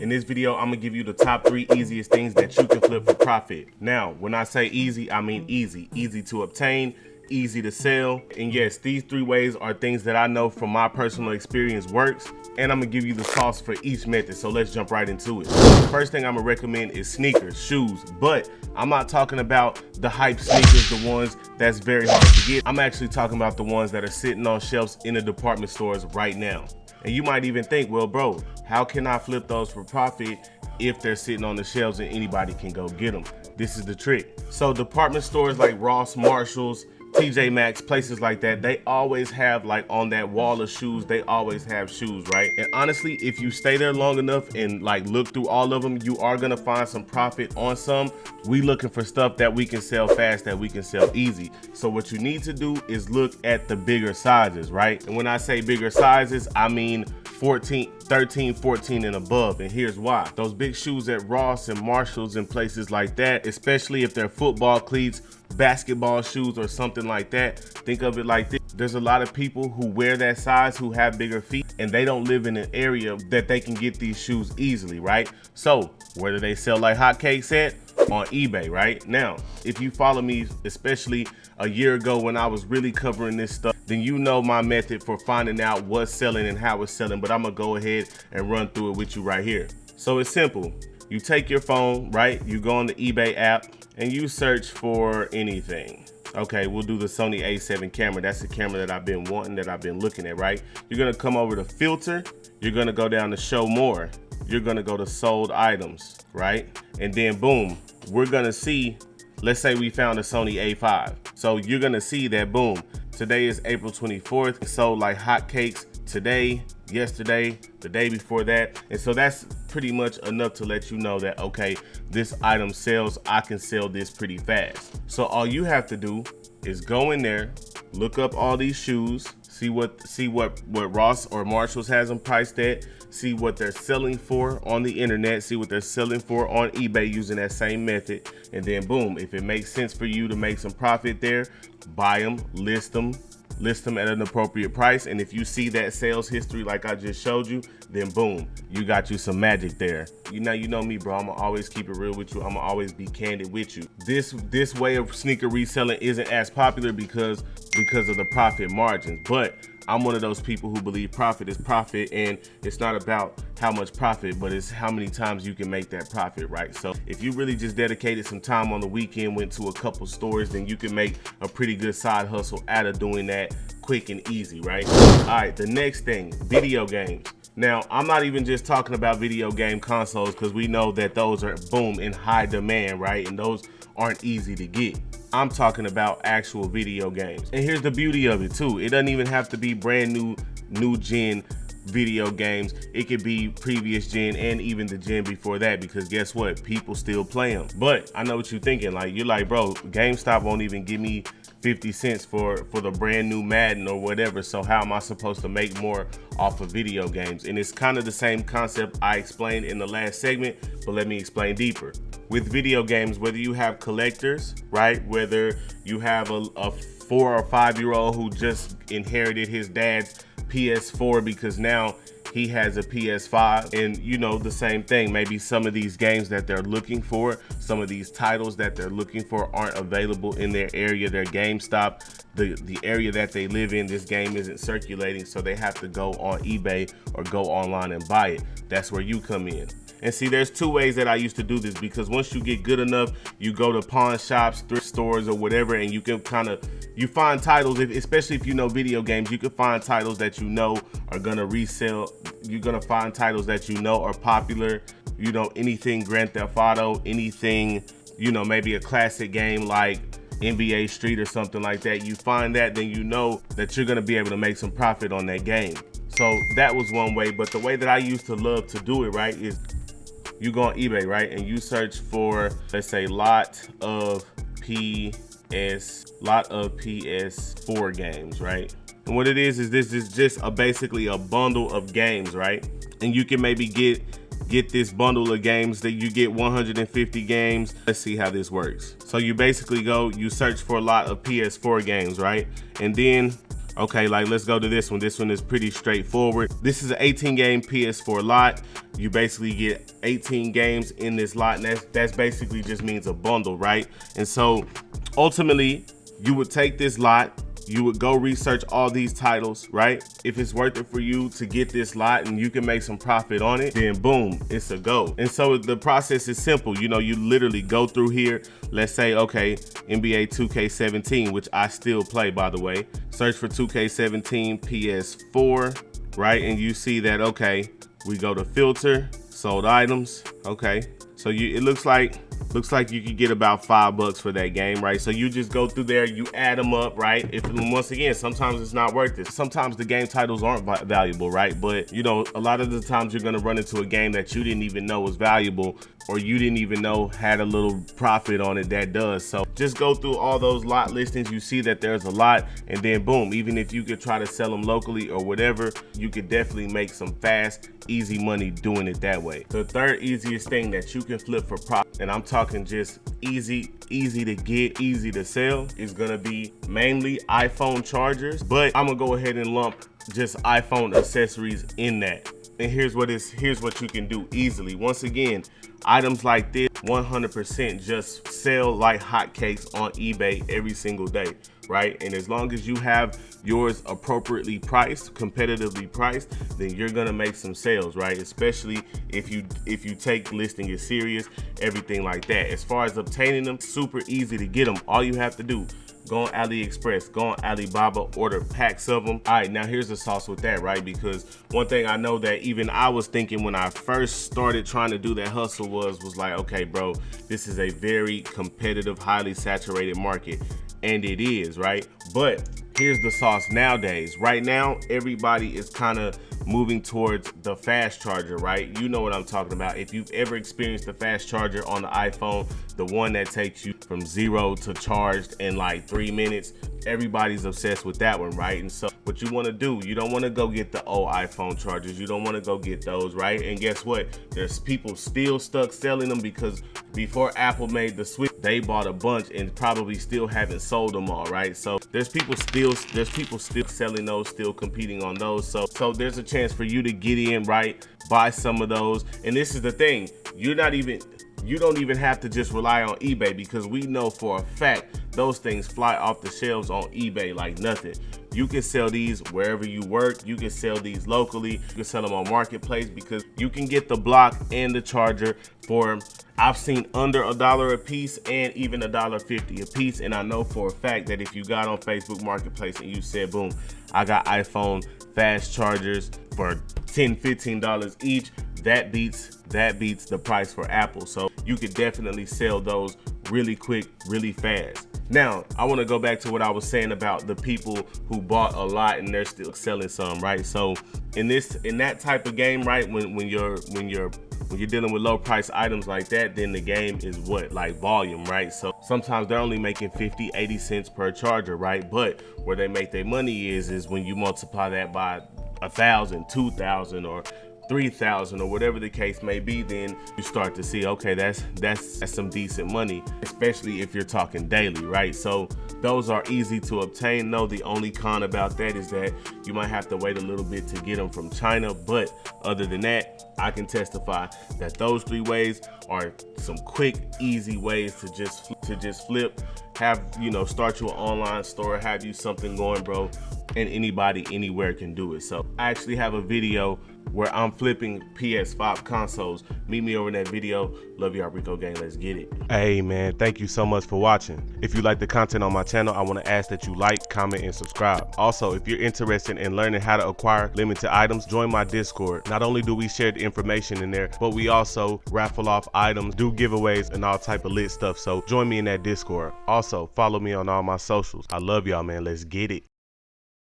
In this video, I'm gonna give you the top 3 easiest things that you can flip for profit. Now, when I say easy, I mean easy. Easy to obtain, easy to sell. And yes, these 3 ways are things that I know from my personal experience works. And I'm gonna give you the sauce for each method. So let's jump right into it. The first thing I'm gonna recommend is sneakers, shoes. But I'm not talking about the hype sneakers, the ones that's very hard to get. I'm actually talking about the ones that are sitting on shelves in the department stores right now. And you might even think, well, bro, how can I flip those for profit if they're sitting on the shelves and anybody can go get them? This is the trick. So department stores like Ross, Marshalls, TJ Maxx, places like that, they always have, like, on that wall of shoes, they always have shoes, right? And honestly, if you stay there long enough and like look through all of them, you are gonna find some profit on some. We looking for stuff that we can sell fast, that we can sell easy. So what you need to do is look at the bigger sizes, right? And when I say bigger sizes, I mean 14, 13, 14 and above. And here's why. Those big shoes at Ross and Marshalls and places like that, especially if they're football cleats, basketball shoes or something like that, think of it like this. There's a lot of people who wear that size who have bigger feet, and they don't live in an area that they can get these shoes easily, right? So where do they sell like hotcakes at? On eBay, right? Now, if you follow me, especially a year ago when I was really covering this stuff, then you know my method for finding out what's selling and how it's selling, but I'm gonna go ahead and run through it with you right here. So it's simple. You take your phone, right? You go on the eBay app and you search for anything. Okay, we'll do the Sony A7 camera. That's the camera that I've been wanting, that I've been looking at, right? You're gonna come over to filter. You're gonna go down to show more. You're gonna go to sold items, right? And then boom, we're gonna see, let's say we found a Sony A5. So you're gonna see that, boom, today is April 24th. It sold like hotcakes today, yesterday, the day before that. And so that's pretty much enough to let you know that, okay, this item sells, I can sell this pretty fast. So all you have to do is go in there, look up all these shoes, see what Ross or Marshalls has them priced at, see what they're selling for on the internet, see what they're selling for on eBay using that same method, and then boom, if it makes sense for you to make some profit there, buy them, list them at an appropriate price. And if you see that sales history like I just showed you, then boom, you got you some magic there. You know me, bro, I'm gonna always keep it real with you. I'm gonna always be candid with you. This way of sneaker reselling isn't as popular because of the profit margins, but I'm one of those people who believe profit is profit, and it's not about how much profit, but it's how many times you can make that profit, right? So if you really just dedicated some time on the weekend, went to a couple stores, then you can make a pretty good side hustle out of doing that quick and easy, right? All right, the next thing, video games. Now, I'm not even just talking about video game consoles, because we know that those are, boom, in high demand, right? And those aren't easy to get. I'm talking about actual video games. And here's the beauty of it too. It doesn't even have to be brand new gen video games. It could be previous gen and even the gen before that, because guess what? People still play them. But I know what you're thinking. Like, you're like, bro, GameStop won't even give me 50 cents for the brand new Madden or whatever. So how am I supposed to make more off of video games? And it's kind of the same concept I explained in the last segment, but let me explain deeper. With video games, whether you have collectors, right? Whether you have a 4 or 5 year old who just inherited his dad's PS4 because now he has a PS5, and you know, the same thing. Maybe some of these games that they're looking for, some of these titles that they're looking for aren't available in their area, their GameStop, the area that they live in, this game isn't circulating, so they have to go on eBay or go online and buy it. That's where you come in. And see, there's 2 ways that I used to do this, because once you get good enough, you go to pawn shops, thrift stores or whatever, and you can you find titles, especially if you know video games, you can find titles that you know are gonna resell. You're gonna find titles that you know are popular. You know, anything Grand Theft Auto, anything, you know, maybe a classic game like NBA Street or something like that. You find that, then you know that you're gonna be able to make some profit on that game. So that was one way, but the way that I used to love to do it, right, is you go on eBay, right, and you search for, let's say, lot of PS4 games, right? And what it is this is just basically a bundle of games, right? And you can maybe get this bundle of games that you get 150 games. Let's see how this works. So you basically go, you search for a lot of PS4 games, right? And then Okay, like let's go to this one. This one is pretty straightforward. This is an 18 game PS4 lot. You basically get 18 games in this lot, and that's basically just means a bundle, right? And so ultimately you would take this lot, you would go research all these titles, right? If it's worth it for you to get this lot and you can make some profit on it, then boom, it's a go. And so the process is simple. You know, you literally go through here. Let's say, okay, NBA 2K17, which I still play, by the way. Search for 2K17 PS4, right? And you see that, okay, we go to filter, sold items, okay. So it looks like you could get about $5 for that game, right? So you just go through there, you add them up, right? Once again, sometimes it's not worth it. Sometimes the game titles aren't valuable, right? But you know, a lot of the times you're gonna run into a game that you didn't even know was valuable, or you didn't even know had a little profit on it that does. So just go through all those lot listings. You see that there's a lot, and then boom, even if you could try to sell them locally or whatever, you could definitely make some fast, easy money doing it that way. The third easiest thing that you can flip for profit, and I'm talking just easy to get, easy to sell, is gonna be mainly iPhone chargers, but I'm gonna go ahead and lump just iPhone accessories in that. And here's what you can do easily. Once again, items like this 100% just sell like hotcakes on eBay every single day, right? And as long as you have yours appropriately priced, competitively priced, then you're gonna make some sales, right? Especially if you take listing it serious, everything like that. As far as obtaining them, super easy to get them. All you have to do, go on AliExpress, go on Alibaba, order packs of them. All right, now here's the sauce with that, right? Because one thing I know that even I was thinking when I first started trying to do that hustle was like, okay, bro, this is a very competitive, highly saturated market. And it is, right? But here's the sauce nowadays. Right now, everybody is kind of moving towards the fast charger, right? You know what I'm talking about. If you've ever experienced the fast charger on the iPhone, the one that takes you from 0 to charged in like 3 minutes, everybody's obsessed with that one, right? And so what you want to do, you don't want to go get the old iPhone chargers. You don't want to go get those, right? And guess what? There's people still stuck selling them because before Apple made the switch, they bought a bunch and probably still haven't sold them all, right? So there's people still selling those, still competing on those. So there's a chance for you to get in, right? Buy some of those. And this is the thing, you don't even have to just rely on eBay, because we know for a fact those things fly off the shelves on eBay like nothing. You can sell these wherever you work. You can sell these locally. You can sell them on Marketplace, because you can get the block and the charger for, I've seen under $1 a piece and even $1.50 a piece. And I know for a fact that if you got on Facebook Marketplace and you said, boom, I got iPhone fast chargers for $10, $15 each, that beats the price for Apple. So you could definitely sell those really quick, really fast. Now, I want to go back to what I was saying about the people who bought a lot and they're still selling some, right? So in that type of game, right, when you're dealing with low price items like that, then the game is what, like volume, right? So sometimes they're only making 50, 80 cents per charger, right? But where they make their money is when you multiply that by 1,000, 2,000, or 3,000, or whatever the case may be, then you start to see, okay, that's some decent money, especially if you're talking daily, right? So those are easy to obtain. No, the only con about that is that you might have to wait a little bit to get them from China. But other than that, I can testify that those 3 ways are some quick, easy ways to just flip, have, start your online store, have you something going, bro, and anybody anywhere can do it. So I actually have a video where I'm flipping PS5 consoles. Meet me over in that video. Love y'all, Rico Gang. Let's get it. Hey man, thank you so much for watching. If you like the content on my channel, I want to ask that you like, comment, and subscribe. Also, if you're interested in learning how to acquire limited items, join my Discord. Not only do we share the information in there, but we also raffle off items, do giveaways, and all type of lit stuff. So join me in that Discord. Also, follow me on all my socials. I love y'all, man. Let's get it.